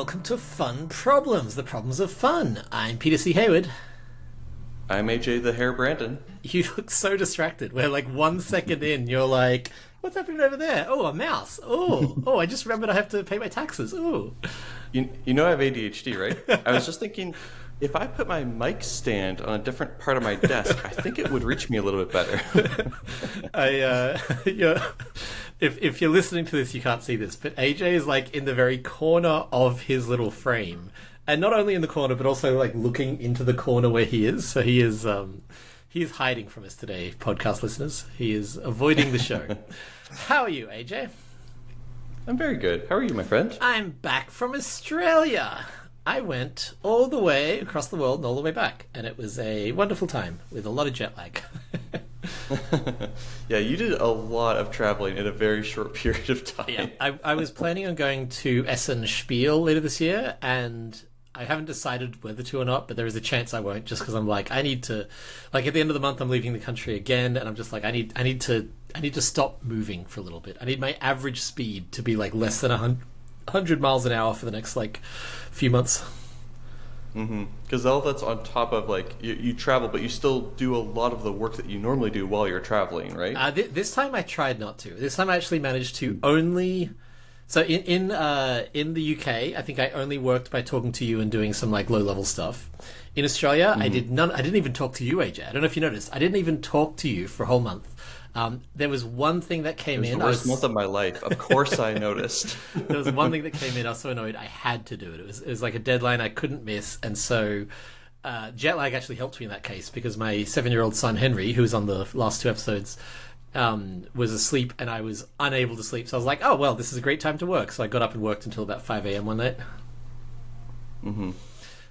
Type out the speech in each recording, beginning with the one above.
welcome to Fun Problems, the problems of fun. I'm Peter C. Hayward. I'm AJ the Hair Brandon. You look so distracted. We're like 1 second in, you're like, what's happening over there? Oh, a mouse. Oh, I just remembered I have to pay my taxes. Oh. You know I have ADHD, right? I was just thinking, if I put my mic stand on a different part of my desk, I think it would reach me a little bit better. If you're listening to this, you can't see this, but AJ is like in the very corner of his little frame. And not only in the corner, but also like looking into the corner where he is. So he is hiding from us today, podcast listeners. He is avoiding the show. How are you, AJ? I'm very good. How are you, my friend? I'm back from Australia. I went all the way across the world and all the way back. And it was a wonderful time with a lot of jet lag. Yeah, you did a lot of traveling in a very short period of time. Yeah, I was planning on going to Essen Spiel later this year, and I haven't decided whether to or not, but there is a chance I won't, just because I'm like, I need to, like at the end of the month I'm leaving the country again, and I'm just like, I need to stop moving for a little bit. I need my average speed to be like less than 100 miles an hour for the next like few months. Because all that's on top of like you travel, but you still do a lot of the work that you normally do while you're traveling, right? This time I tried not to. This time I actually managed to only. So in the UK, I think I only worked by talking to you and doing some like low level stuff. In Australia, I did none. I didn't even talk to you, AJ. I don't know if you noticed. I didn't even talk to you for a whole month. There was one thing that came in. It was the worst month of my life. Of course, I noticed. There was one thing that came in. I was so annoyed. I had to do it. It was like a deadline I couldn't miss, and so jet lag actually helped me in that case because my 7-year-old son Henry, who was on the last 2 episodes, was asleep, and I was unable to sleep. So I was like, "Oh well, this is a great time to work." So I got up and worked until about 5 a.m. one night.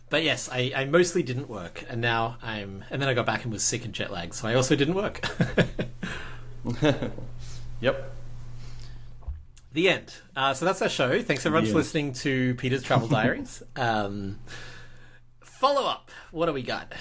But yes, I mostly didn't work, and now and then I got back and was sick and jet lagged, so I also didn't work. Yep. The end. So that's our show. Thanks everyone for listening to Peter's Travel Diaries. Follow up. What do we got?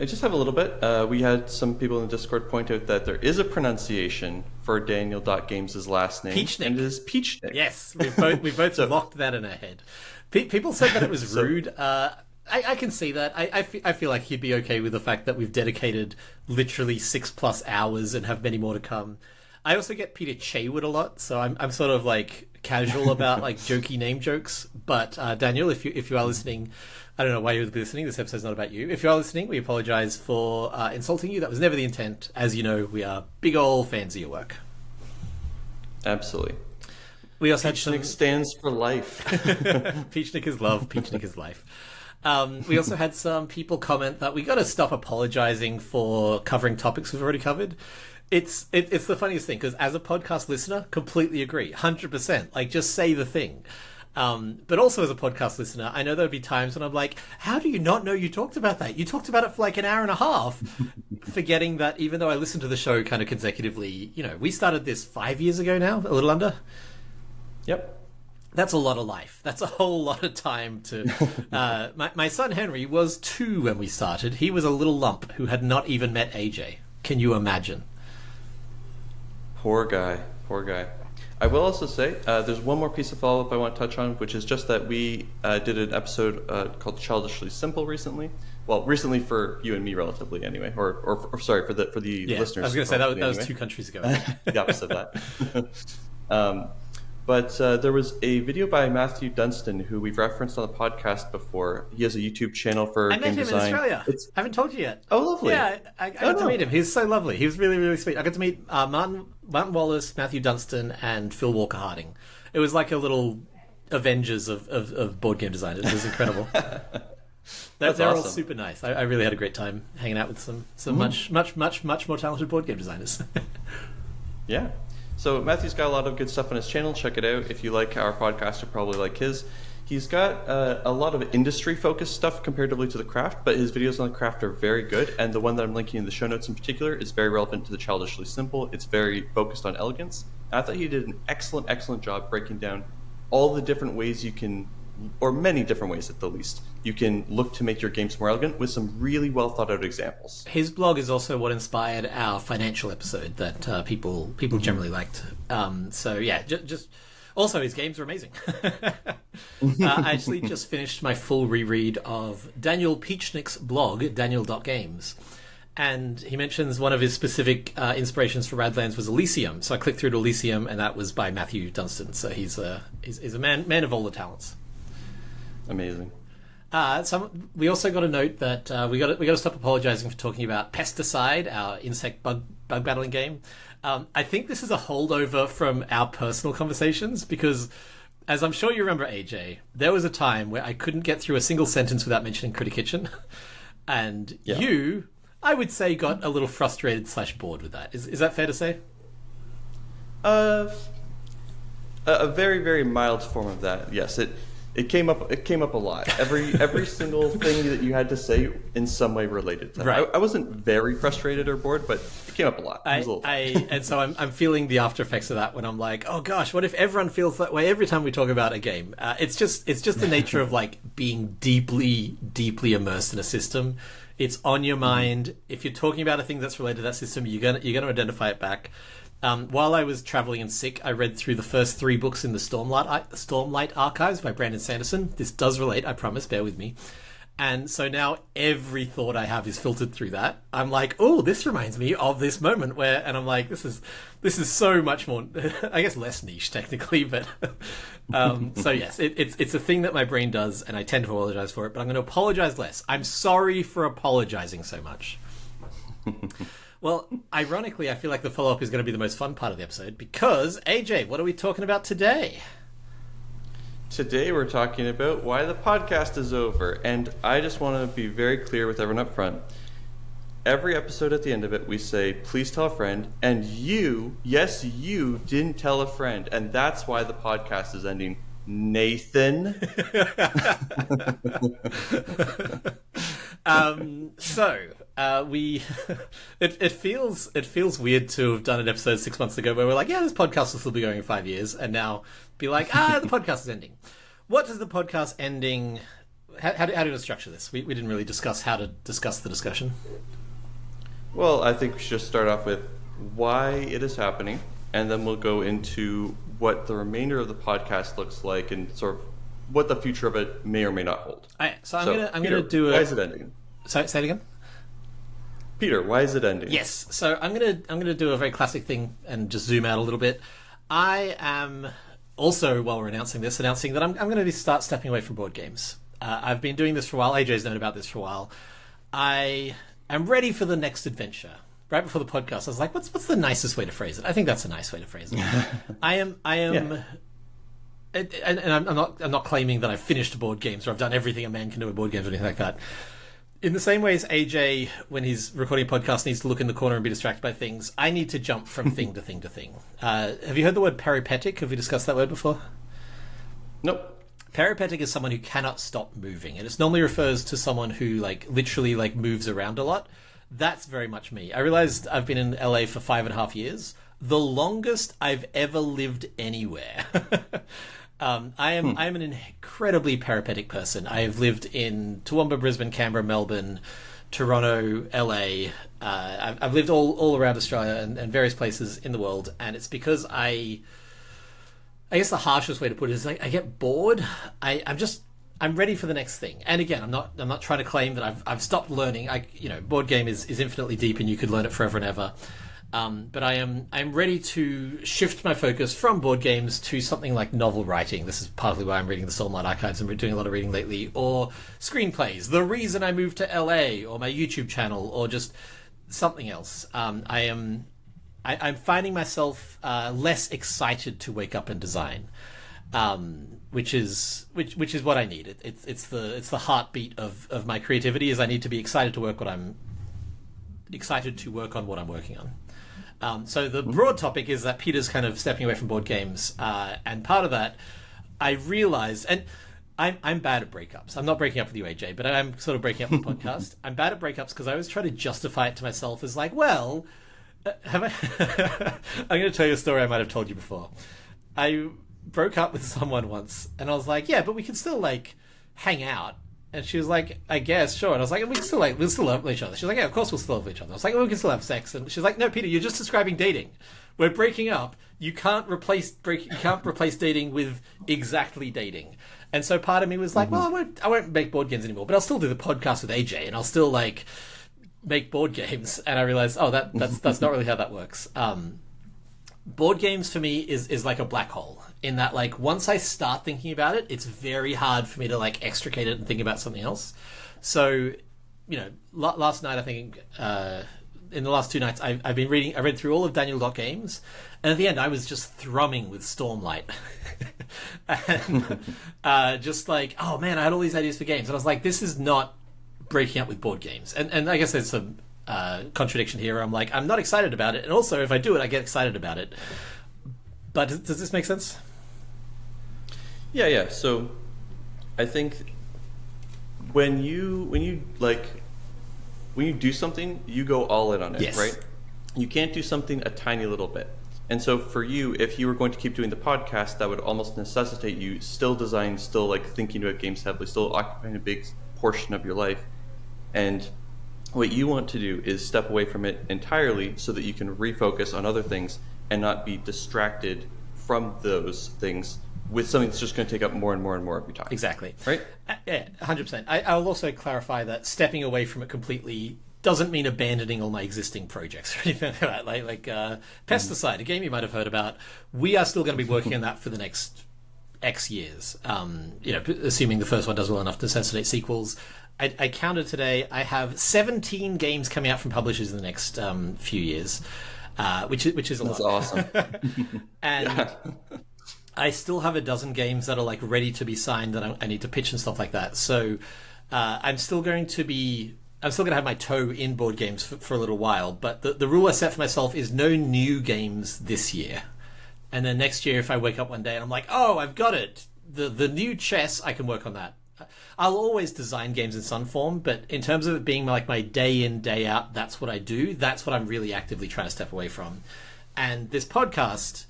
I just have a little bit. We had some people in the Discord point out that there is a pronunciation for Daniel.Games' last name. Peachnik. And it is Peachnik. Yes, we both locked that in our head. People said that it was rude. I can see that. I feel like he'd be okay with the fact that we've dedicated literally 6+ hours and have many more to come. I also get Peter Chaywood a lot, so I'm sort of like casual about like jokey name jokes. But Daniel, if you are listening, I don't know why you would be listening. This episode's not about you. If you are listening, we apologize for insulting you. That was never the intent. As you know, we are big ol' fans of your work. Absolutely. We also Peachnik stands for life. Peachnik is love. Peachnik is life. We also had some people comment that we got to stop apologizing for covering topics we've already covered. It's the funniest thing because as a podcast listener, completely agree, 100%. Like just say the thing. But also as a podcast listener, I know there'll be times when I'm like, how do you not know you talked about that? You talked about it for like an hour and a half, forgetting that even though I listened to the show kind of consecutively, we started this 5 years ago now, a little under. Yep. That's a lot of life. That's a whole lot of time to... my son Henry was 2 when we started. He was a little lump who had not even met AJ. Can you imagine? Poor guy. I will also say, there's one more piece of follow-up I want to touch on, which is just that we did an episode called Childishly Simple recently. Well, recently for you and me, relatively, anyway. Or sorry, for the listeners. I was going to say, that was 2 countries ago. The opposite of that. But there was a video by Matthew Dunstan, who we've referenced on the podcast before. He has a YouTube channel for game design. I met him in Australia. I haven't told you yet. Oh, lovely. Yeah, I got to meet him. He's so lovely. He was really, really sweet. I got to meet Martin Wallace, Matthew Dunstan, and Phil Walker Harding. It was like a little Avengers of board game designers. It was incredible. They're awesome. All super nice. I really had a great time hanging out with some much more talented board game designers. Yeah. So Matthew's got a lot of good stuff on his channel. Check it out. If you like our podcast, you'll probably like his. He's got a lot of industry-focused stuff comparatively to the craft, but his videos on the craft are very good. And the one that I'm linking in the show notes in particular is very relevant to the Childishly Simple. It's very focused on elegance. And I thought he did an excellent job breaking down all the different ways you can, or many different ways at the least, you can look to make your games more elegant with some really well thought out examples. His blog is also what inspired our financial episode that people generally liked. So yeah, just Also, his games are amazing. I actually just finished my full reread of Daniel Peachnick's blog, daniel.games. And he mentions one of his specific inspirations for Radlands was Elysium. So I clicked through to Elysium, and that was by Matthew Dunstan. So he's a man of all the talents. Amazing. We also got a note that we got to stop apologizing for talking about Pesticide, our insect bug battling game. I think this is a holdover from our personal conversations because, as I'm sure you remember, AJ, there was a time where I couldn't get through a single sentence without mentioning Critter Kitchen, and you, I would say, got a little frustrated / bored with that. Is that fair to say? A very, very mild form of that. Yes, it came up a lot. Every single thing that you had to say in some way related to that. Right. I wasn't very frustrated or bored, but it came up a lot. And so I'm feeling the after effects of that when I'm like, oh gosh, what if everyone feels that way every time we talk about a game? It's just the nature of like being deeply, deeply immersed in a system. It's on your mind. If you're talking about a thing that's related to that system, you're gonna identify it back. While I was traveling and sick, I read through the first 3 books in the Stormlight Archives by Brandon Sanderson. This does relate, I promise, bear with me. And so now every thought I have is filtered through that. I'm like, oh, this reminds me of this moment where, and I'm like, this is so much more, I guess less niche technically, but so yes, it's a thing that my brain does, and I tend to apologize for it, but I'm going to apologize less. I'm sorry for apologizing so much. Well, ironically, I feel like the follow-up is going to be the most fun part of the episode because, AJ, what are we talking about today? Today we're talking about why the podcast is over, and I just want to be very clear with everyone up front. Every episode at the end of it, we say, please tell a friend, and you, yes, you didn't tell a friend, and that's why the podcast is ending. Nathan. It feels weird to have done an episode 6 months ago where we're like, yeah, this podcast will still be going in 5 years, and now be like, the podcast is ending. What does the podcast ending? How do we structure this? We didn't really discuss how to discuss the discussion. Well, I think we should just start off with why it is happening, and then we'll go into what the remainder of the podcast looks like and sort of what the future of it may or may not hold. So I'm gonna do why is it ending? Say it again. Peter, why is it ending? Yes. So I'm gonna do a very classic thing and just zoom out a little bit. I am also, while we're announcing that I'm going to start stepping away from board games. I've been doing this for a while. AJ's known about this for a while. I am ready for the next adventure. Right before the podcast, I was like, "What's the nicest way to phrase it?" I think that's a nice way to phrase it. I am, yeah. And I'm not claiming that I've finished board games or I've done everything a man can do with board games or anything like that. In the same way as AJ, when he's recording a podcast, needs to look in the corner and be distracted by things, I need to jump from thing to thing to thing. Have you heard the word peripatetic? Have we discussed that word before? Nope. Peripatetic is someone who cannot stop moving, and it normally refers to someone who literally moves around a lot. That's very much me. I realized I've been in LA for 5.5 years. The longest I've ever lived anywhere. I am an incredibly peripatetic person. I have lived in Toowoomba, Brisbane, Canberra, Melbourne, Toronto, LA. I've lived all around Australia and various places in the world, and it's because I guess the harshest way to put it is I get bored. I'm ready for the next thing. And again, I'm not trying to claim that I've stopped learning. Board game is infinitely deep and you could learn it forever and ever. But I'm ready to shift my focus from board games to something like novel writing. This is partly why I'm reading the Stormlight Archives and doing a lot of reading lately, or screenplays. The reason I moved to LA, or my YouTube channel, or just something else. I'm finding myself less excited to wake up and design. Which is what I need. It's the heartbeat of my creativity. Is I need to be excited to work on what I'm working on. So the broad topic is that Peter's kind of stepping away from board games, and part of that I realized, and I'm bad at breakups. I'm not breaking up with you, AJ, but I'm sort of breaking up the podcast. I'm bad at breakups because I always try to justify it to myself as I'm going to tell you a story I might have told you before. I broke up with someone once, and I was like, yeah, but we can still hang out. And she was like, I guess, sure. And I was like, we'll still love each other. She's like, yeah, of course we'll still love each other. I was like, well, we can still have sex. And she's like, no, Peter, you're just describing dating. We're breaking up. You can't replace dating with exactly dating. And so part of me was like, well, I won't make board games anymore, but I'll still do the podcast with AJ, and I'll still like make board games. And I realized, that's not really how that works. Board games for me is like a black hole, in that like once I start thinking about it, it's very hard for me to like extricate it and think about something else. So, last night I think in the last 2 nights I've been reading. I read through all of Daniel.Games, and at the end I was just thrumming with Stormlight, and just like, oh man, I had all these ideas for games, and I was like, this is not breaking up with board games. And I guess there's some contradiction here. I'm like, I'm not excited about it, and also if I do it, I get excited about it. But does this make sense? Yeah. So I think when you do something, you go all in on it, yes. Right? You can't do something a tiny little bit. And so for you, if you were going to keep doing the podcast, that would almost necessitate you still like thinking about games heavily, still occupying a big portion of your life. And what you want to do is step away from it entirely so that you can refocus on other things and not be distracted from those things with something that's just going to take up more and more and more of your time. Exactly. Right? Yeah, 100%. I'll also clarify that stepping away from it completely doesn't mean abandoning all my existing projects or anything like that. Like Pesticide, a game you might have heard about. We are still going to be working on that for the next X years. Assuming the first one does well enough to necessitate sequels. I counted today. I have 17 games coming out from publishers in the next few years, which is a lot. That's awesome. And yeah. I still have a dozen games that are like ready to be signed that I need to pitch and stuff like that. So I'm still going to have my toe in board games for a little while. But the rule I set for myself is no new games this year. And then next year, if I wake up one day and I'm like, oh, I've got it, the new chess, I can work on that. I'll always design games in some form, but in terms of it being like my day in, day out, that's what I do. That's what I'm really actively trying to step away from. And this podcast,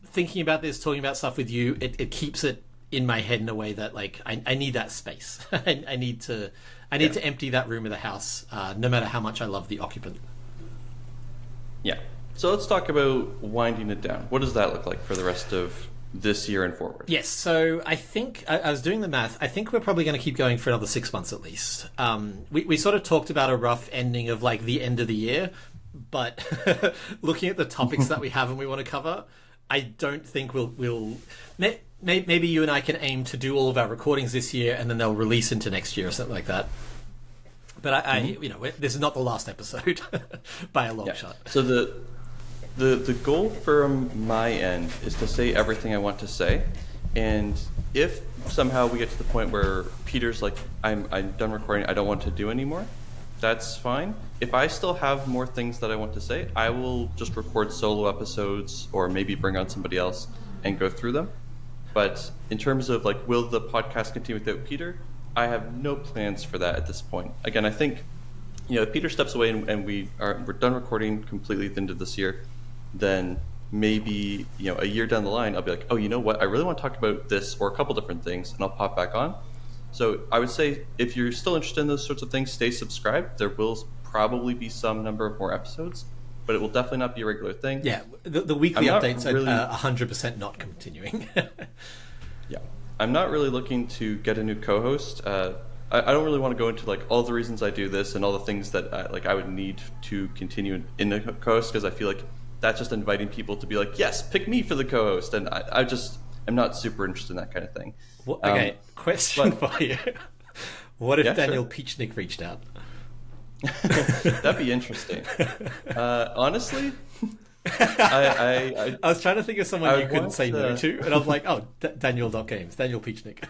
thinking about this, talking about stuff with you, it keeps it in my head in a way that like I need that space. I need to empty that room of the house, no matter how much I love the occupant. Yeah. So let's talk about winding it down. What does that look like for the rest of this year and forward? Yes, so I think, I was doing the math, I think we're probably going to keep going for another 6 months at least. We sort of talked about a rough ending of like the end of the year, but looking at the topics that we have and we want to cover, I don't think we'll maybe you and I can aim to do all of our recordings this year and then they'll release into next year or something like that. But this is not the last episode by a long shot. So the goal from my end is to say everything I want to say, and if somehow we get to the point where Peter's like, I'm done recording, I don't want to do anymore, that's fine. If I still have more things that I want to say, I will just record solo episodes or maybe bring on somebody else and go through them. But in terms of like, will the podcast continue without Peter? I have no plans for that at this point. Again, I think, if Peter steps away and we're done recording completely at the end of this year, then maybe a year down the line I'll be like, oh, you know what, I really want to talk about this or a couple different things, and I'll pop back on. So I would say if you're still interested in those sorts of things, stay subscribed. There will probably be some number of more episodes, but it will definitely not be a regular thing. Yeah, the weekly updates are 100% not continuing. Yeah, I'm not really looking to get a new co-host. I don't really want to go into like all the reasons I do this and all the things that I would need to continue in the co-host, because I feel like that's just inviting people to be like, yes, pick me for the co-host, and I'm not super interested in that kind of thing. Well, okay, question for you. What if Daniel Peachnik reached out? That'd be interesting. Honestly, I was trying to think of someone you couldn't say no to, and I was like, oh, Daniel.Games, Daniel Peachnik.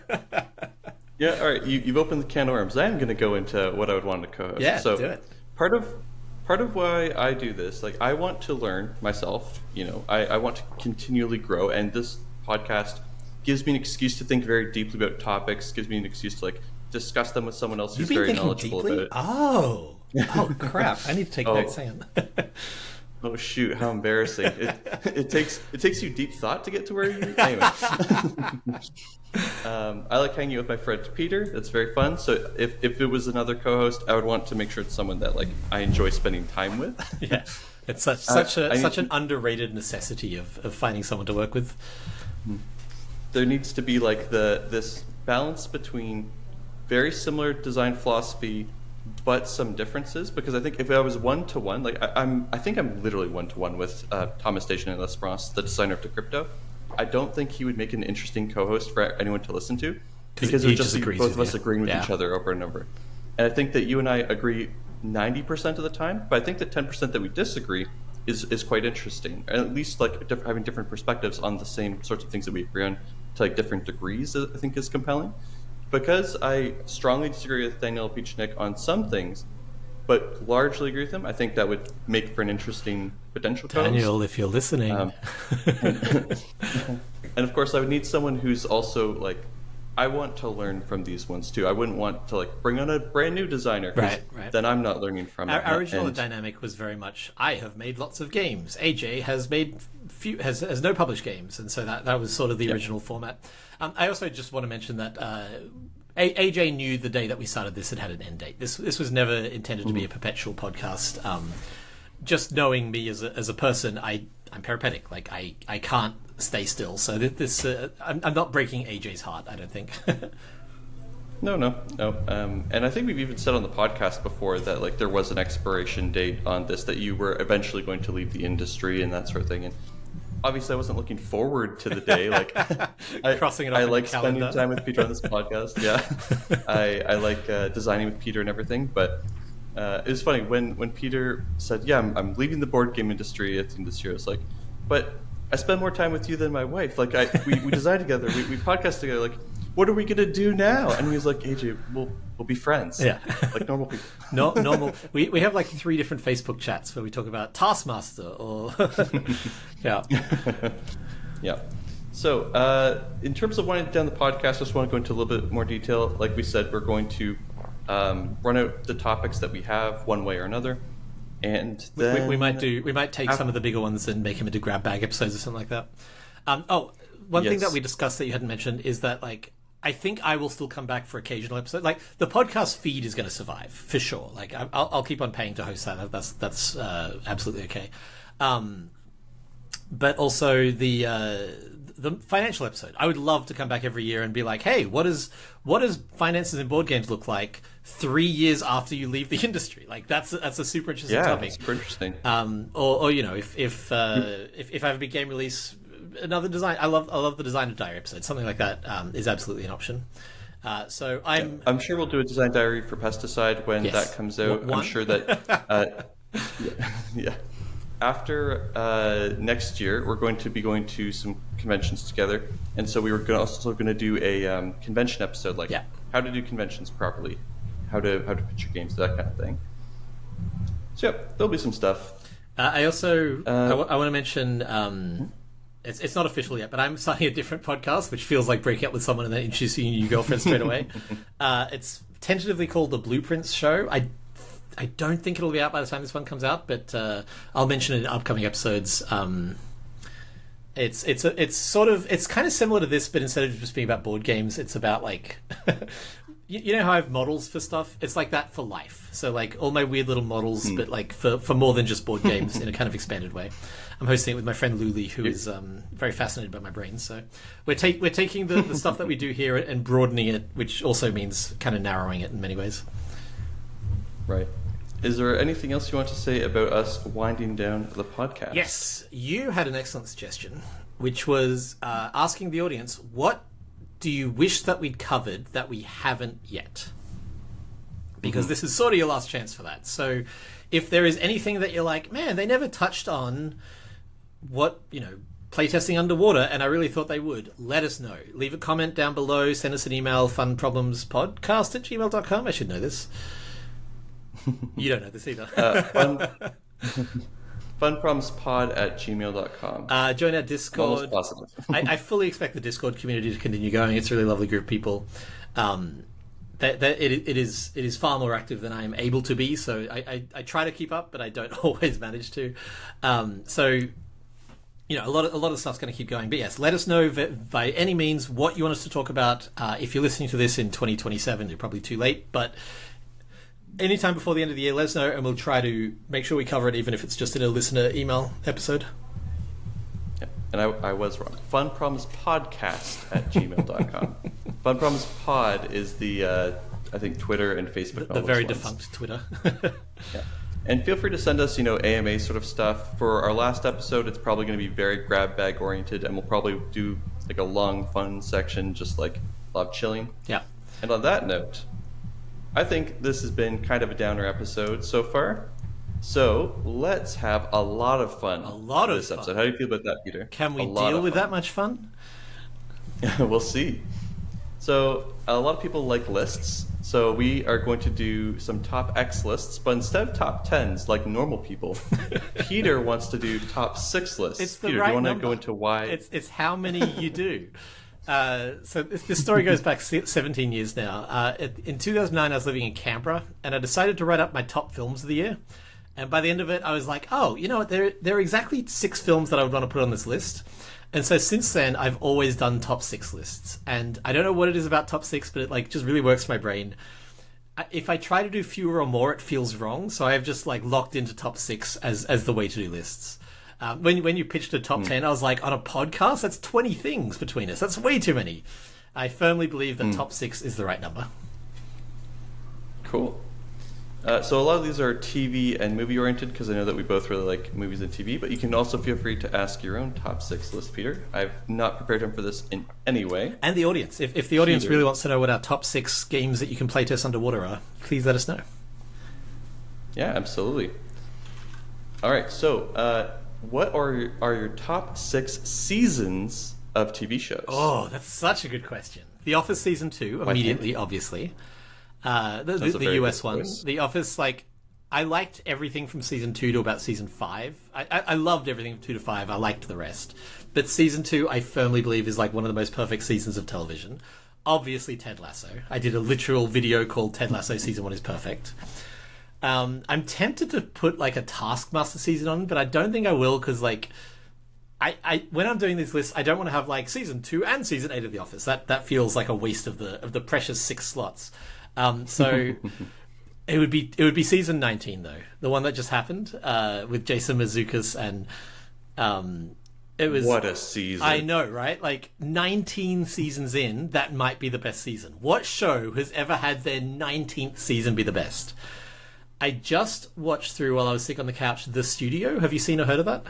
Yeah, all right, you've opened the can of worms. I am going to go into what I would want to co-host. Yeah, so do it. Part of why I do this, like, I want to learn myself, I want to continually grow, and this podcast gives me an excuse to think very deeply about topics, gives me an excuse to, like, discuss them with someone else who's very knowledgeable about it. Oh, crap. I need to take notes. Oh shoot! How embarrassing! It takes you deep thought to get to where you. Anyway, I like hanging out with my friend Peter. It's very fun. So if it was another co-host, I would want to make sure it's someone that like I enjoy spending time with. Yeah, it's such an underrated necessity of finding someone to work with. There needs to be like this balance between very similar design philosophy, but some differences, because I think if I was one-to-one, like I think I'm literally one-to-one with Thomas Station and L'Esperance, the designer of Decrypto. I don't think he would make an interesting co-host for anyone to listen to, because it would just be both of us agreeing with each other over and over. And I think that you and I agree 90% of the time, but I think the 10% that we disagree is quite interesting, and at least like having different perspectives on the same sorts of things that we agree on to like different degrees, I think is compelling. Because I strongly disagree with Daniel Pichnik on some things, but largely agree with him, I think that would make for an interesting potential co-host. Daniel, if you're listening. And of course, I would need someone who's also like, I want to learn from these ones too. I wouldn't want to like bring on a brand new designer, right. Then I'm not learning from it. Our original dynamic was very much, I have made lots of games. AJ has made has no published games, and so that was sort of the original format. I also just want to mention that AJ knew the day that we started this, it had an end date. This was never intended to be a perpetual podcast. Just knowing me as a person, I'm peripatetic. Like I can't stay still. So this I'm not breaking AJ's heart, I don't think. No. And I think we've even said on the podcast before that like there was an expiration date on this, that you were eventually going to leave the industry and that sort of thing. And obviously I wasn't looking forward to the day. Like crossing it off I in like the spending calendar. time with Peter on this podcast. Yeah. I like designing with Peter and everything. But it was funny when Peter said, yeah, I'm leaving the board game industry at the end of this year. I was like, but I spend more time with you than my wife. Like we design together, we podcast together. Like, what are we gonna do now? And he was like, AJ, we'll be friends. Yeah, like normal people. No, normal. We have like 3 different Facebook chats where we talk about Taskmaster or yeah. Yeah. So in terms of winding down the podcast, I just want to go into a little bit more detail. Like we said, we're going to run out the topics that we have one way or another. And then we might take some of the bigger ones and make them into grab bag episodes or something like that. One thing that we discussed that you hadn't mentioned is that like I think I will still come back for occasional episodes. Like the podcast feed is going to survive for sure. Like I'll keep on paying to host that. That's absolutely okay. But also the financial episode. I would love to come back every year and be like, hey, what does finances in board games look like 3 years after you leave the industry? Like that's a super interesting topic. Yeah, super interesting. Or you know, if I have a big game release, another design. I love the design of diary episode. Something like that is absolutely an option. So I'm sure we'll do a design diary for pesticide when that comes out. I'm sure that yeah. After next year, we're going to be going to some conventions together, and so we were also going to do a convention episode, like how to do conventions properly, how to pitch your games, that kind of thing. So yeah, there'll be some stuff. I also I want to mention. It's not official yet, but I'm starting a different podcast, which feels like breaking up with someone and then introducing your girlfriend straight away. It's tentatively called The Blueprints Show. I don't think it'll be out by the time this one comes out, but I'll mention it in upcoming episodes. It's kind of similar to this, but instead of just being about board games, it's about like you know how I have models for stuff? It's like that for life. So like all my weird little models, but like for more than just board games in a kind of expanded way. I'm hosting it with my friend Luli, who is very fascinated by my brain. So we're taking the stuff that we do here and broadening it, which also means kind of narrowing it in many ways. Right. Is there anything else you want to say about us winding down the podcast? Yes, you had an excellent suggestion, which was asking the audience, what do you wish that we'd covered that we haven't yet? Because this is sort of your last chance for that. So if there is anything that you're like, man, they never touched on what, playtesting underwater, and I really thought they would, let us know. Leave a comment down below, send us an email, funproblemspodcast@gmail.com. I should know this. You don't know this either. funproblemspod@gmail.com. Join our Discord. I fully expect the Discord community to continue going. It's a really lovely group of people. it is far more active than I'm able to be. So I try to keep up, but I don't always manage to. So a lot of stuff's going to keep going. But yes, let us know by any means what you want us to talk about. If you're listening to this in 2027, you're probably too late, but anytime before the end of the year, let us know, and we'll try to make sure we cover it, even if it's just in a listener email episode. Yeah. And I was wrong. funpromisepodcast@gmail.com. Funpromisepod is the, I think, Twitter and Facebook. The very defunct Twitter. Yeah. And feel free to send us, AMA sort of stuff. For our last episode, it's probably going to be very grab bag oriented, and we'll probably do like a long, fun section, just like a lot of chilling. Yeah. And on that note, I think this has been kind of a downer episode so far. So let's have a lot of fun. This episode. How do you feel about that, Peter? Can we deal with that much fun? We'll see. So a lot of people like lists. So we are going to do some top X lists, but instead of top 10s like normal people, Peter wants to do top 6 lists. It's the Peter, right do you want number. to go into why? It's how many you do. So this story goes back 17 years now. In 2009, I was living in Canberra, and I decided to write up my top films of the year. And by the end of it, I was like, oh, you know what? There are exactly 6 films that I would want to put on this list. And so since then, I've always done top 6 lists. And I don't know what it is about top 6, but it just really works for my brain. If I try to do fewer or more, it feels wrong. So I've just locked into top 6 as the way to do lists. When you pitched a top 10, I was like, on a podcast, that's 20 things between us. That's way too many. I firmly believe that top 6 is the right number. Cool. So a lot of these are TV and movie oriented, because I know that we both really like movies and TV, but you can also feel free to ask your own top 6 list, Peter. I've not prepared him for this in any way. And the audience. If the audience really wants to know what our top 6 games that you can play test underwater are, please let us know. Yeah, absolutely. All right, so what are your top 6 seasons of TV shows? Oh, that's such a good question. The Office Season 2, immediately, obviously. The US ones. The Office, I liked everything from Season 2 to about Season 5. I loved everything from 2 to 5. I liked the rest. But Season 2, I firmly believe, is one of the most perfect seasons of television. Obviously, Ted Lasso. I did a literal video called Ted Lasso Season 1 is Perfect. I'm tempted to put a Taskmaster season on, but I don't think I will, because when I'm doing these lists, I don't want to have Season 2 and Season 8 of The Office. That feels like a waste of the precious 6 slots. So it would be Season 19 though, the one that just happened with Jason Mazzuccas, and it was, what a season. I know, right? 19 seasons in, that might be the best season. What show has ever had their 19th season be the best? I just watched through, while I was sick on the couch, The Studio. Have you seen or heard of that?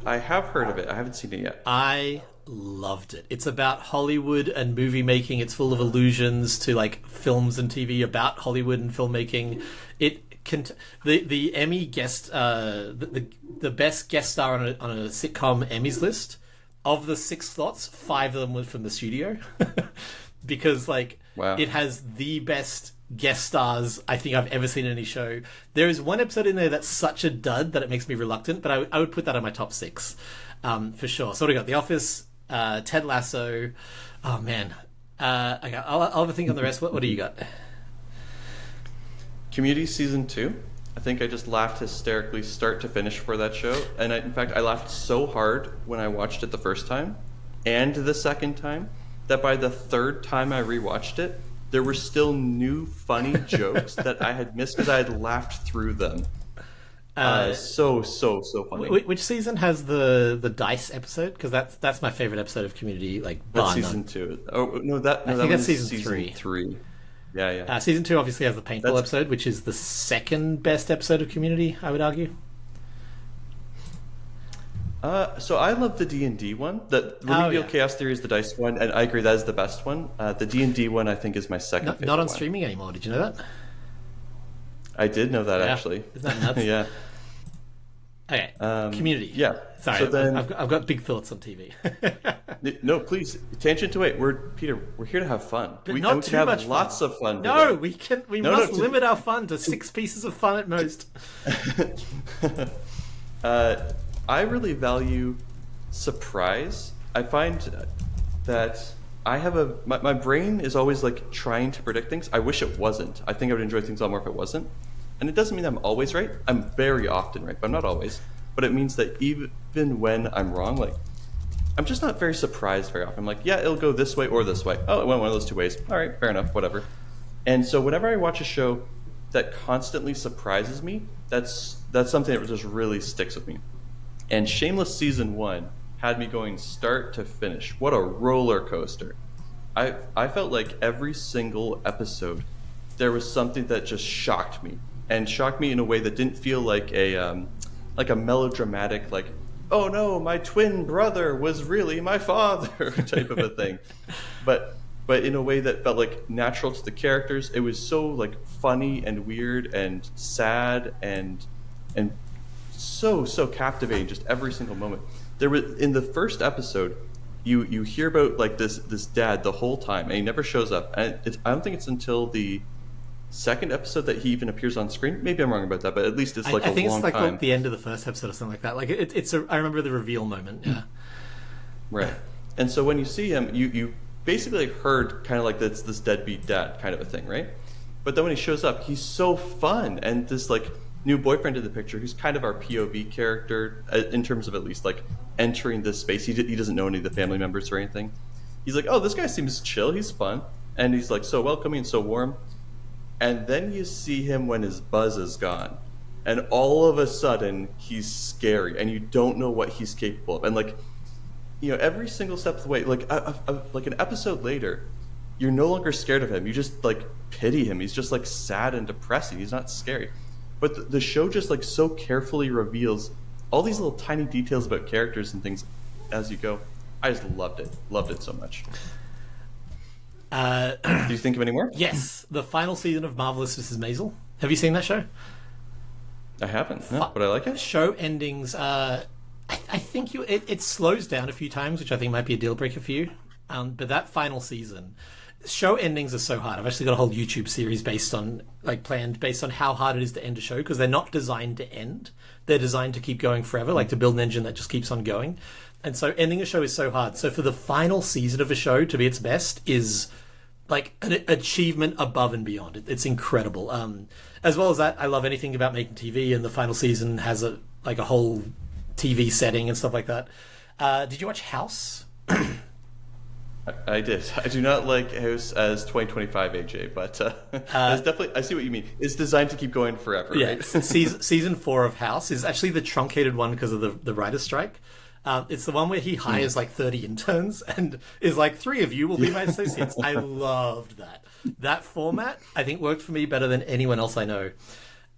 I have heard of it. I haven't seen it yet. I loved it. It's about Hollywood and movie making. It's full of allusions to films and TV about Hollywood and filmmaking. It can the Emmy guest the best guest star on a sitcom Emmys list. Of the 6 slots, 5 of them were from The Studio, because wow. It has the best guest stars I think I've ever seen in any show. There is one episode in there that's such a dud that it makes me reluctant, but I would put that on my top 6 for sure. So what do we got? The Office, Ted Lasso. Oh man, okay. I'll have a think on the rest. What do you got? Community Season 2. I think I just laughed hysterically start to finish for that show, and in fact I laughed so hard when I watched it the first time and the second time that by the third time I rewatched it, there were still new funny jokes that I had missed because I had laughed through them. So funny. Which season has the dice episode? Because that's my favorite episode of Community. That's Season 2. Oh no, I think that's season 3. Yeah. Season 2 obviously has the paintball episode, which is the second best episode of Community, I would argue. So I love the D&D one. The Remedial Chaos Theory is the dice one, and I agree that is the best one. The D&D one I think is my second favorite Not on one. streaming anymore. Did you know that? I did know that, actually. Isn't that nuts? Yeah. Okay. Community. Yeah. Sorry, so then, I've got big thoughts on TV. No, please. Tangent away. Peter, we're here to have fun. But we not too have much lots fun. of fun. No, today. we must limit our fun to 6 pieces of fun at most. I really value surprise. I find that I have my brain is always like trying to predict things. I wish it wasn't. I think I would enjoy things a lot more if it wasn't. And it doesn't mean I'm always right. I'm very often right, but I'm not always. But it means that even when I'm wrong, like I'm just not very surprised very often. I'm like, yeah, it'll go this way or this way. Oh, it went one of those two ways. All right, fair enough, whatever. And so whenever I watch a show that constantly surprises me, that's something that just really sticks with me. And Shameless season 1 had me going start to finish. What a roller coaster. I felt like every single episode there was something that just shocked me, and shocked me in a way that didn't feel like a melodramatic, like, oh no, my twin brother was really my father type of a thing. But in a way that felt like natural to the characters. It was so like funny and weird and sad and so captivating just every single moment. There was, in the first episode, you hear about like this dad the whole time, and he never shows up. And I don't think it's until the second episode that he even appears on screen. Maybe I'm wrong about that, but at least it's like I think long it's like time. the end of the first episode or something like that. Like I remember the reveal moment. Yeah, right. And so when you see him, you basically heard kind of like this deadbeat dad kind of a thing, right? But then when he shows up, he's so fun, and this like new boyfriend in the picture, who's kind of our POV character in terms of at least like entering this space. He doesn't know any of the family members or anything. He's like, oh, this guy seems chill. He's fun, and he's like so welcoming and so warm. And then you see him when his buzz is gone, and all of a sudden he's scary, and you don't know what he's capable of. And like, you know, every single step of the way, like like an episode later, you're no longer scared of him. You just like pity him. He's just like sad and depressing. He's not scary. But the show just like so carefully reveals all these little tiny details about characters and things as you go. I just loved it so much. Do you think of any more? Yes, the final season of Marvelous Mrs. Maisel. Have you seen that show? I haven't, no, but I like it. Show endings. I think it slows down a few times, which I think might be a deal breaker for you. But that final season, show endings are so hard. I've actually got a whole YouTube series planned based on how hard it is to end a show, because they're not designed to end. They're designed to keep going forever, like to build an engine that just keeps on going. And so ending a show is so hard. So for the final season of a show to be its best is like an achievement above and beyond. It's incredible. As well as that, I love anything about making TV, and the final season has a whole TV setting and stuff like that. Did you watch House? I did. I do not like House as 2025 AJ, but it's definitely, I see what you mean. It's designed to keep going forever, yeah, right? season 4 of House is actually the truncated one because of the writer's strike. It's the one where he hires like 30 interns and is like, 3 of you will be my associates. I loved that. That format, I think, worked for me better than anyone else I know.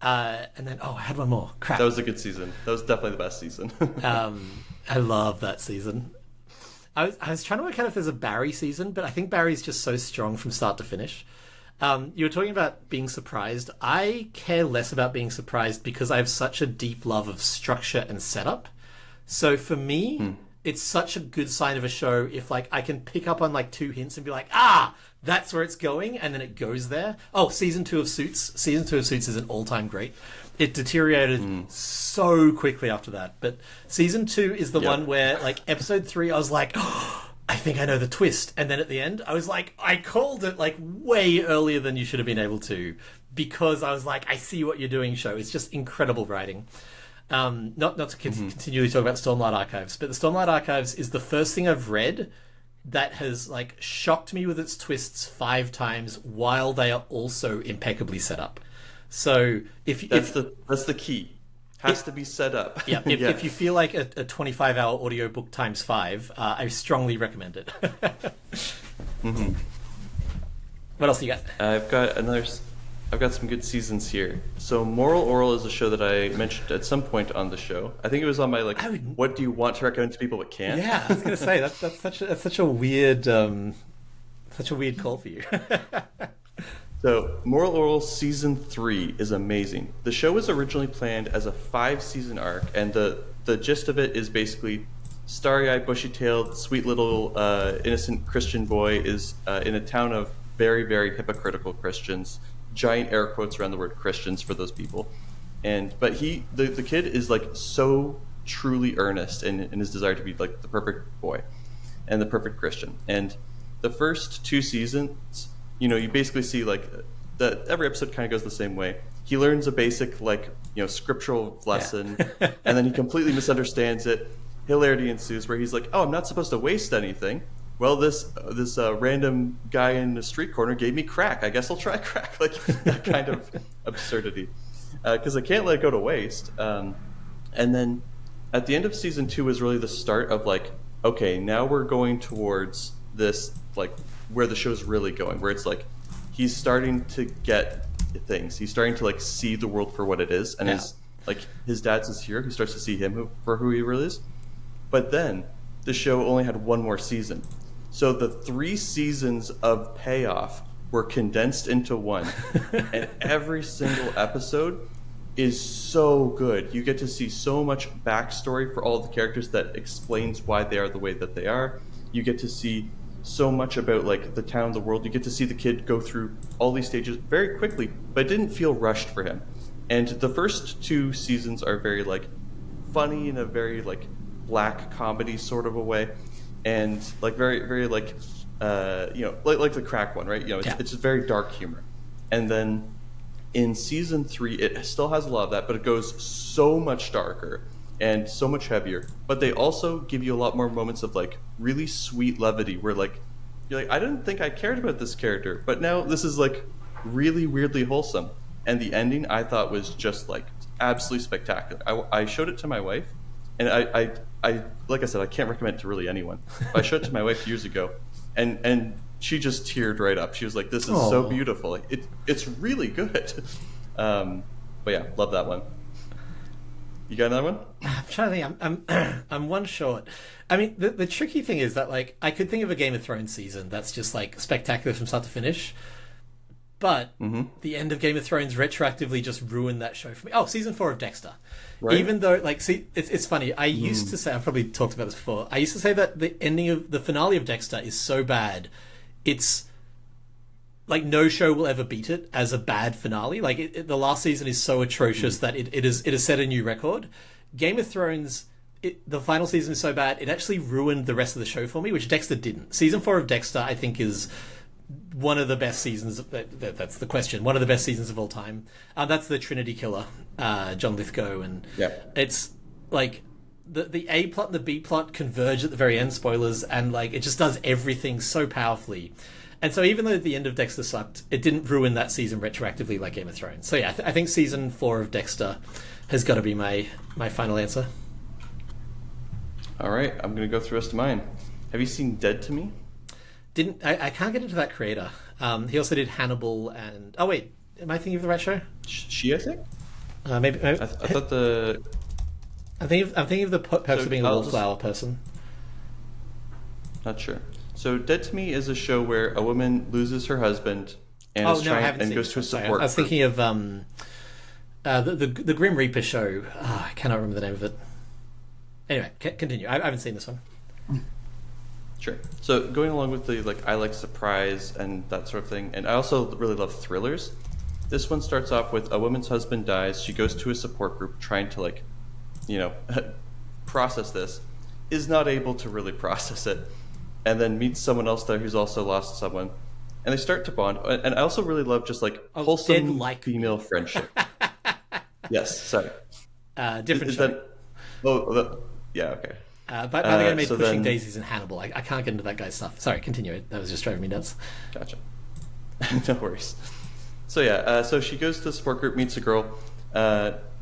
And then, I had one more. Crap. That was a good season. That was definitely the best season. I love that season. I was trying to work out if there's a Barry season, but I think Barry's just so strong from start to finish. You were talking about being surprised. I care less about being surprised because I have such a deep love of structure and setup. So for me, it's such a good sign of a show if like I can pick up on like 2 hints and be like, that's where it's going, and then it goes there. Oh, season 2 of Suits. Season 2 of Suits is an all-time great. It deteriorated so quickly after that. But season 2 is the one where like episode 3, I was like, I think I know the twist. And then at the end, I was like, I called it like way earlier than you should have been able to, because I was like, I see what you're doing, show. It's just incredible writing. Not to continually talk about Stormlight Archives, but the Stormlight Archives is the first thing I've read that has like shocked me with its twists 5 times while they are also impeccably set up. So that's the key. Has to be set up. Yeah. If you feel like a 25-hour audiobook times 5, I strongly recommend it. What else you got? I've got some good seasons here. So Moral Oral is a show that I mentioned at some point on the show. I think it was on my what do you want to recommend to people but can't? Yeah, I was going to say that's such a weird call for you. So Moral Oral season 3 is amazing. The show was originally planned as a 5-season arc, and the gist of it is basically starry-eyed, bushy-tailed, sweet little innocent Christian boy is in a town of very, very hypocritical Christians. Giant air quotes around the word Christians for those people. But the kid is like so truly earnest in his desire to be like the perfect boy and the perfect Christian. And the first 2 seasons, you basically see like every episode kind of goes the same way. He learns a basic scriptural lesson, and then he completely misunderstands it. Hilarity ensues where he's like, "Oh, I'm not supposed to waste anything. Well, this random guy in the street corner gave me crack. I guess I'll try crack." Like that kind of absurdity, because I can't let it go to waste. And then at the end of season 2 is really the start of like, okay, now we're going towards this, like where the show's really going, where it's like he's starting to get things. He's starting to like see the world for what it is, and his dad's his hero. He starts to see him for who he really is. But then the show only had one more season. So the 3 seasons of payoff were condensed into one. And every single episode is so good. You get to see so much backstory for all the characters that explains why they are the way that they are. You get to see so much about like the town, the world. You get to see the kid go through all these stages very quickly, but it didn't feel rushed for him. And the first 2 seasons are very like funny in a very like black comedy sort of a way, and like very very like like the crack one, right? It's just very dark humor. And then in season 3 it still has a lot of that, but it goes so much darker and so much heavier. But they also give you a lot more moments of like really sweet levity where like you're like, I didn't think I cared about this character, but now this is like really weirdly wholesome. And the ending I thought was just like absolutely spectacular. I showed it to my wife, and I like I said, I can't recommend it to really anyone, but I showed it to my wife years ago, and she just teared right up. She was like, "This is so beautiful. It's really good." But yeah, love that one. You got another one? I'm trying to think. I'm one short. I mean, the tricky thing is that like I could think of a Game of Thrones season that's just like spectacular from start to finish. But the end of Game of Thrones retroactively just ruined that show for me. Oh, season 4 of Dexter. Right. Even though, like, see, it's funny. I used to say, I've probably talked about this before. I used to say that the ending of the finale of Dexter is so bad, it's like no show will ever beat it as a bad finale. Like the last season is so atrocious that it has set a new record. Game of Thrones, the final season is so bad it actually ruined the rest of the show for me, which Dexter didn't. Season 4 of Dexter, I think, is one of the best seasons. That's the question. One of the best seasons of all time. That's the Trinity Killer, John Lithgow, and it's like the A plot and the B plot converge at the very end. Spoilers, and like it just does everything so powerfully. And so even though the end of Dexter sucked, it didn't ruin that season retroactively like Game of Thrones. So yeah, I think season 4 of Dexter has got to be my final answer. All right, I'm going to go through the rest of mine. Have you seen Dead to Me? I can't get into that creator. He also did Hannibal and... Oh, wait. Am I thinking of the right show? She, I think? Maybe. I thought the... I'm thinking of the perks of being a wallflower person. Not sure. So Dead to Me is a show where a woman loses her husband and goes to a support. I was thinking of the Grim Reaper show. I cannot remember the name of it. Anyway, continue. I haven't seen this one. Sure. So going along with the like, I like surprise and that sort of thing, and I also really love thrillers. This one starts off with a woman's husband dies. She goes to a support group trying to like, process this, is not able to really process it, and then meets someone else there who's also lost someone, and they start to bond. And I also really love just like wholesome female friendship. Yes. Sorry. Different show. Yeah. Okay. By the guy who made Pushing Daisies and Hannibal. I can't get into that guy's stuff. Sorry, continue. That was just driving me nuts. Gotcha. No worries. So yeah, so she goes to the support group, meets a girl.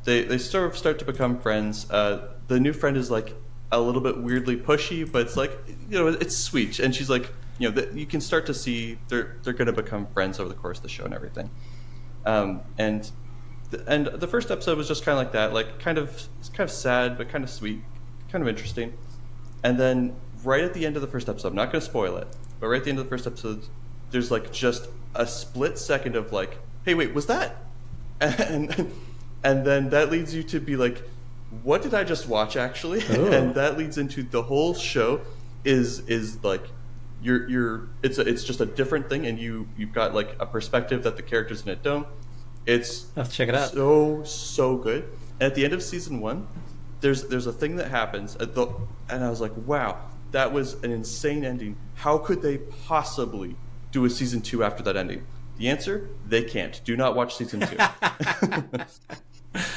They sort of start to become friends. The new friend is like a little bit weirdly pushy, but it's like, it's sweet. And she's like, you can start to see they're going to become friends over the course of the show and everything. And the first episode was just kind of like that, like kind of sad, but kind of sweet. Kind of interesting. And then right at the end of the first episode, I'm not going to spoil it, but right at the end of the first episode, there's like just a split second of like, hey, wait, was that? And then that leads you to be like, what did I just watch actually? Oh. And that leads into the whole show is like it's just a different thing, and you've got like a perspective that the characters in it don't. Let's check it out. So good. And at the end of season 1, there's a thing that happens and I was like, wow, that was an insane ending. How could they possibly do a season 2 after that ending? The answer, they can't. Do not watch season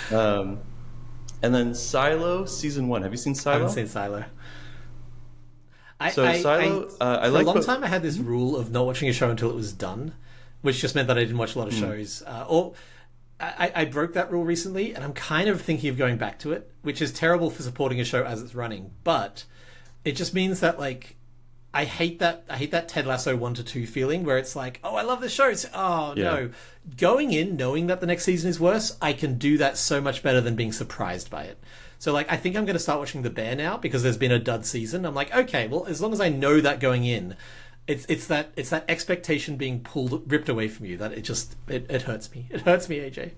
2. And then Silo season 1. Have you seen Silo? I haven't seen Silo. Silo, for a long time, I had this rule of not watching a show until it was done, which just meant that I didn't watch a lot of shows. I broke that rule recently, and I'm kind of thinking of going back to it, which is terrible for supporting a show as it's running. But it just means that, like, I hate that Ted Lasso 1 to 2 feeling where it's like, oh, I love this show. No. Going in knowing that the next season is worse, I can do that so much better than being surprised by it. So, like, I think I'm going to start watching The Bear now because there's been a dud season. I'm like, okay, well, as long as I know that going in, it's that expectation being ripped away from you that it hurts me. It hurts me, AJ.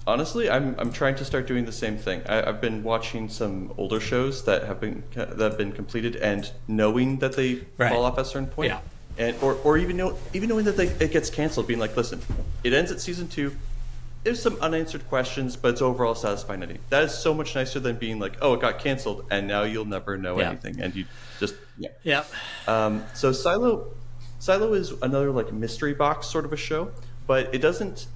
Honestly, I'm trying to start doing the same thing. I've been watching some older shows that have been completed and knowing that they fall off at a certain point. Yeah. And or even knowing that it gets canceled, being like, listen, it ends at season 2. There's some unanswered questions, but it's overall satisfying ending. That is so much nicer than being like, oh, it got canceled, and now you'll never know anything, and you just So Silo is another like mystery box sort of a show, but it doesn't.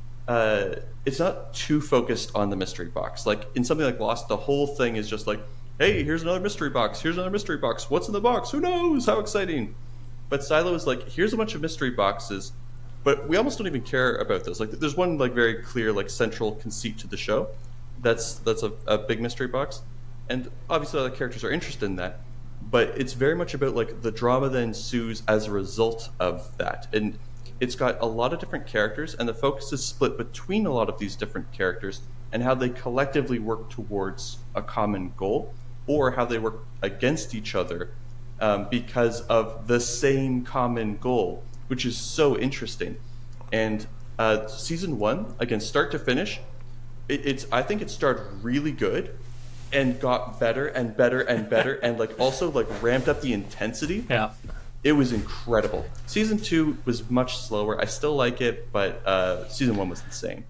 It's not too focused on the mystery box. Like in something like Lost, the whole thing is just like, hey, here's another mystery box. Here's another mystery box. What's in the box? Who knows? How exciting! But Silo is like, here's a bunch of mystery boxes, but we almost don't even care about those. Like, there's one like very clear like central conceit to the show. That's a big mystery box, and obviously other characters are interested in that. But it's very much about like the drama that ensues as a result of that, and it's got a lot of different characters, and the focus is split between a lot of these different characters and how they collectively work towards a common goal, or how they work against each other because of the same common goal, which is so interesting. And season 1, again, start to finish, I think it started really good and got better and better and better, and like also like ramped up the intensity. Yeah. It was incredible. Season 2 was much slower. I still like it, but season 1 was insane.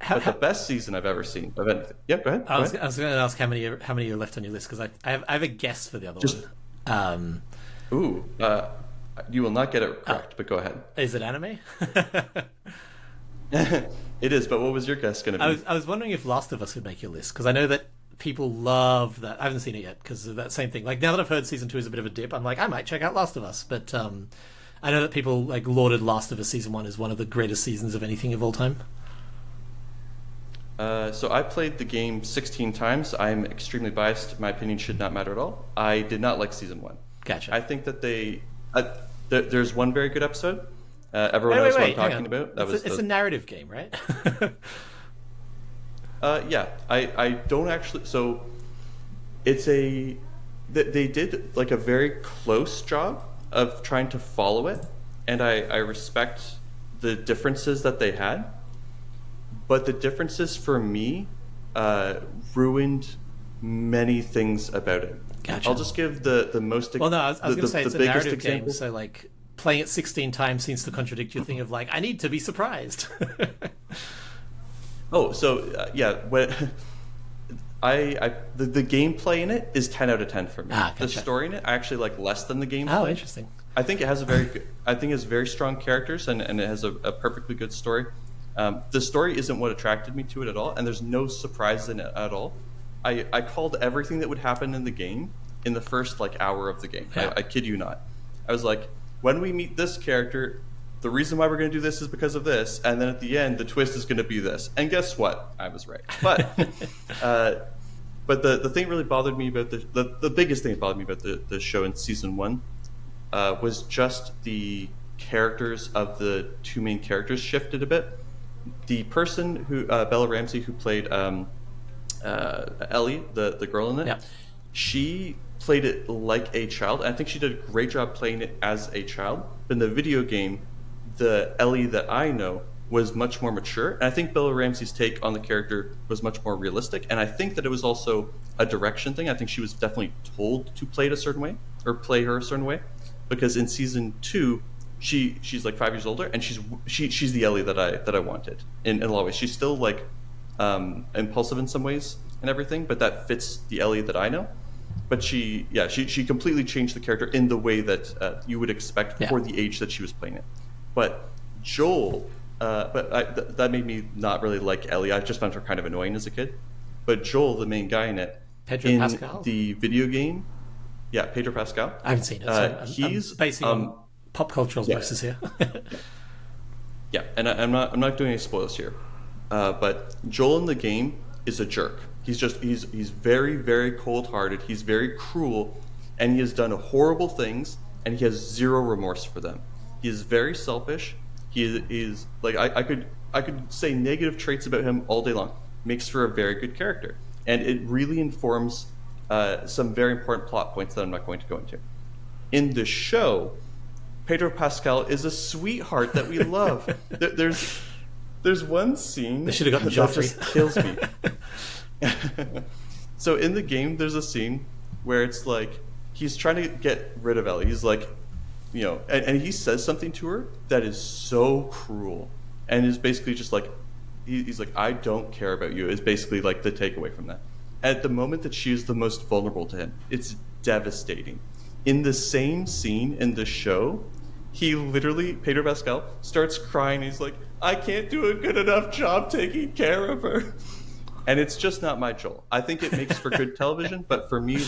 But the best season I've ever seen of anything. Yeah, go ahead. I was going to ask how many are left on your list, because I have a guess for the other one. You will not get it correct, but go ahead. Is it anime? It is, but what was your guess going to be? I was wondering if Last of Us would make your list, because I know that people love that. I haven't seen it yet because of that same thing. Like, now that I've heard season 2 is a bit of a dip, I'm like, I might check out Last of Us. But I know that people like lauded Last of Us season 1 as one of the greatest seasons of anything of all time. So I played the game 16 times. I'm extremely biased. My opinion should not matter at all. I did not like season 1. Gotcha. I think that there's one very good episode. Everyone knows what I'm talking about. It's a narrative game, right? Yeah, I don't actually. So they did like a very close job of trying to follow it, and I respect the differences that they had. But the differences for me ruined many things about it. Gotcha. I'll just give the most. Well, no, I was going to say it's a narrative example. game, so like playing it 16 times seems to contradict your thing of like, I need to be surprised. Oh, so yeah, when the gameplay in it is 10 out of 10 for me. Gotcha. The story in it, I actually like less than the gameplay. Oh, interesting. I think it has very strong characters, and it has a perfectly good story. The story isn't what attracted me to it at all, and there's no surprises in it at all. I called everything that would happen in the game in the first like hour of the game. Yeah. I kid you not. I was like, when we meet this character, the reason why we're going to do this is because of this, and then at the end, the twist is going to be this. And guess what? I was right. But but the thing really bothered me about the biggest thing that bothered me about the show in season 1 was just the characters of the two main characters shifted a bit. The person who Bella Ramsey, who played Ellie, the girl in it, yeah. She played it like a child. And I think she did a great job playing it as a child. But in the video game, the Ellie that I know was much more mature. And I think Bella Ramsey's take on the character was much more realistic. And I think that it was also a direction thing. I think she was definitely told to play it a certain way, or play her a certain way. Because in season 2, she's like 5 years older, and she's the Ellie that I wanted in a lot of ways. She's still like impulsive in some ways and everything, but that fits the Ellie that I know. but she completely changed the character in the way that you would expect for the age that she was playing it. But Joel, that made me not really like Ellie. I just found her kind of annoying as a kid. But Joel, the main guy in it, Pedro Pascal, the video game, Pedro Pascal. I haven't seen it. So he's I'm basing on pop cultural versus here. And I'm not doing any spoilers here, but Joel in the game is a jerk. He's very, very cold-hearted. He's very cruel, and he has done horrible things, and he has zero remorse for them. He is very selfish. He is like I could say negative traits about him all day long. Makes for a very good character, and it really informs some very important plot points that I'm not going to go into. In the show, Pedro Pascal is a sweetheart that we love. There's one scene they should have gotten that Joffrey. just kills me. So in the game, there's a scene where it's like he's trying to get rid of Ellie. He's like, and he says something to her that is so cruel, and is basically just like, he's like, I don't care about you, is basically like the takeaway from that. At the moment that she is the most vulnerable to him, it's devastating. In the same scene in the show, he literally, Pedro Pascal, starts crying. He's like, I can't do a good enough job taking care of her. And it's just not my Joel. I think it makes for good television, but for me,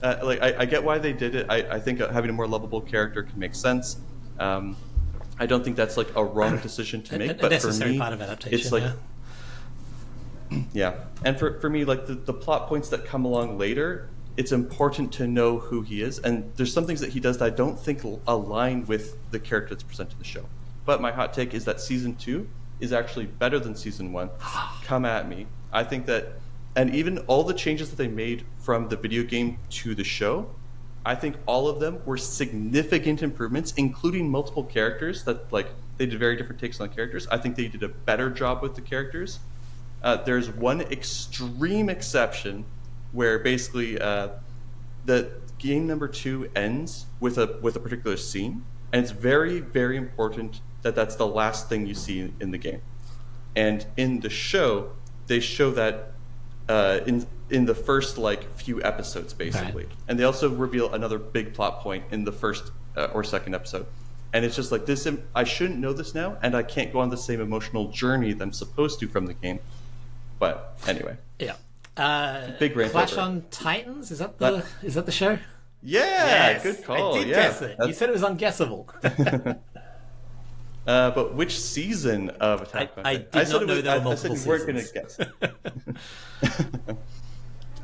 I get why they did it. I think having a more lovable character can make sense. I don't think that's like a wrong decision to make, but for me, part of adaptation, it's like, and for me, like the plot points that come along later, it's important to know who he is, and there's some things that he does that I don't think align with the character that's presented in the show. But my hot take is that season 2 is actually better than season 1. Come at me. I think that, and even all the changes that they made from the video game to the show, I think all of them were significant improvements, including multiple characters that they did very different takes on the characters. I think they did a better job with the characters. There's one extreme exception where basically the game number 2 ends with a particular scene, and it's very, very important that that's the last thing you see in the game. And in the show, they show that in the first few episodes, basically. Right. And they also reveal another big plot point in the first or second episode. And it's just like this. I shouldn't know this now, and I can't go on the same emotional journey that I'm supposed to from the game. But anyway, big rant. Clash on Titans, is that the show? Yeah, yes, good call. I did guess it. You said it was unguessable. But which season of Attack on Titan? I did not know there were multiple seasons. I said you weren't going to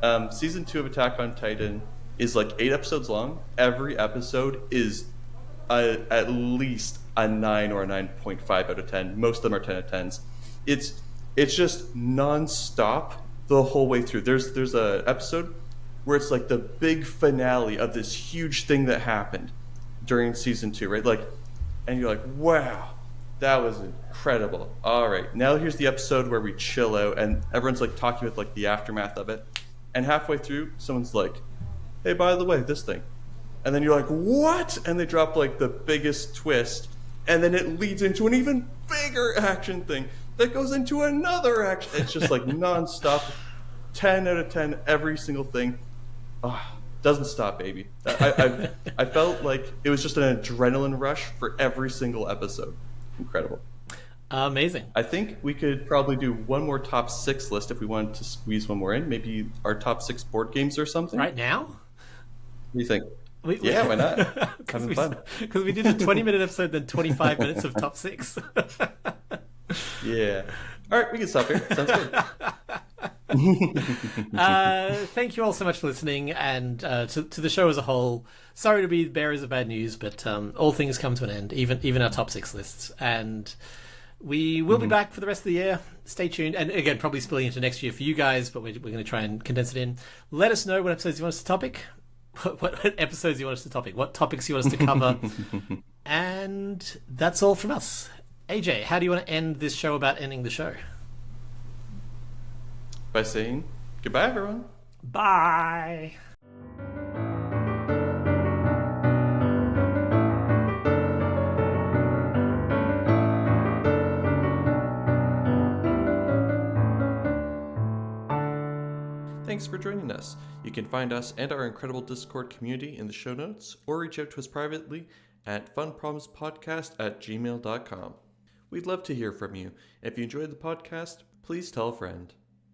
guess. Season 2 of Attack on Titan is 8 episodes long. Every episode is at least a 9 or a 9.5 out of 10. Most of them are 10 out of 10s. It's just non-stop the whole way through. There's a episode where it's the big finale of this huge thing that happened during season 2, right? And you're like, wow, that was incredible. All right, now here's the episode where we chill out, and everyone's talking with the aftermath of it. And halfway through, someone's like, hey, by the way, this thing. And then you're like, what? And they drop the biggest twist, and then it leads into an even bigger action thing that goes into another action. It's just nonstop, 10 out of 10, every single thing. Doesn't stop, baby. I felt like it was just an adrenaline rush for every single episode. Incredible. Amazing. I think we could probably do one more top 6 list if we wanted to squeeze one more in. Maybe our top 6 board games or something. Right now? What do you think? Why not? Having fun. Because we did a 20-minute episode, then 25 minutes of top 6. Yeah. All right, we can stop here. Sounds good. Thank you all so much for listening, and to the show as a whole. Sorry to be the bearers of bad news, but all things come to an end, even our top 6 lists. And we will be back for the rest of the year. Stay tuned. And again, probably spilling into next year for you guys, but we're going to try and condense it in. Let us know what episodes you want us to topic, what episodes you want us to topic, what topics you want us to cover. And that's all from us. AJ, how do you want to end this show about ending the show? By saying goodbye, everyone. Bye. thanks for joining us. You can find us and our incredible Discord community in the show notes, or reach out to us privately at funproblemspodcast@gmail.com. We'd love to hear from you. If you enjoyed the podcast, please tell a friend.